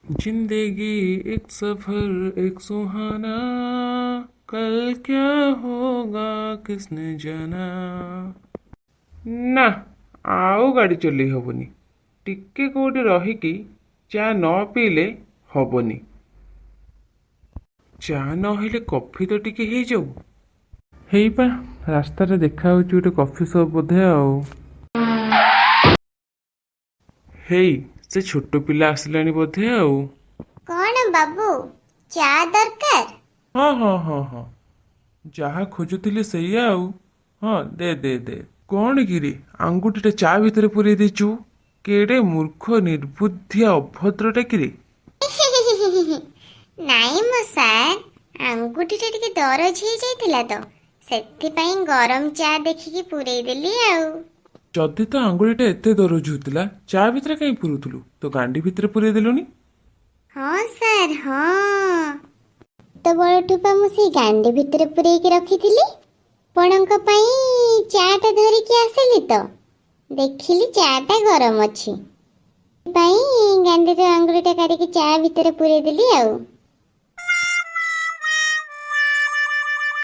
जिंदगी एक सफर एक सुहाना, कल क्या होगा किसने जाना। ना, ଆଉ ଗାଡ଼ି ଚଲେଇ ହବନି। ଟିକେ କୋଉଠି ରହିକି ଚା ନ ପିଇଲେ ହବନି। ଚା ନହେଲେ କଫି ତ ଟିକେ ହେଇଯାଉ। ହେଇପା ରାସ୍ତାରେ ଦେଖା ହଉଛି ଗୋଟେ କଫି ସପ୍ ବୋଧେ ଆଉ। ହେଇ, ସେ ଛୋଟ ପିଲା ଆସିଲାଣି ବୋଧେ ଆଉ। କଣ ବାବୁ, ଚା ଦରକାର? ହଁ ହଁ ହଁ ହଁ, ଯାହା ଖୋଜୁଥିଲି ସେଇଆ ଆଉ। ହଁ, ଦେ ଦେ ଦେ। କଣ କିରେ, ଆଙ୍ଗୁଠିଟା ଚା ଭିତରେ ପୁରେଇ ଦେଇଛୁ? କେଡ଼େ ମୂର୍ଖ ନିର୍ବୁଦ୍ଧିଆ ଅଭଦ୍ରଟା କିରେ। ନାଇଁ ମୋ ସାର୍, ଆଙ୍ଗୁଠିଟା ଟିକେ ଦରଜ ହେଇଯାଇଥିଲା ତ, ସେଥିପାଇଁ ଗରମ ଚା ଦେଖିକି ପୁରେଇ ଦେଲି ଆଉ। ଯଦି ତ ଆଙ୍ଗୁଳିଟା ଏତେ ଦରଜ ହଉଥିଲା, ଚା ଭିତରେ କାହିଁ ପୁରଉଥିଲୁ? ତୋ ଗାଣ୍ଡି ଭିତରେ ପୁରେଇ ଦେଲୁନି। ହଁ ସାର୍, ହଁ। ସେତେବେଳଠୁ ପା ମୁଁ ସେଇ ଗାଣ୍ଡି ଭିତରେ ପୁରେଇକି ରଖିଥିଲି। ଆପଣଙ୍କ ପାଇଁ ଚା ଟା ଧରିକି ଆସିଲି ତ, ଦେଖିଲି ଚା ଟା ଗରମ ଅଛି, ପାଇଁ ଗାଣ୍ଡିର ଆଙ୍ଗୁଳିଟା କାଢିକି ଚା ଭିତରେ ପୁରେଇ ଦେଲି ଆଉ।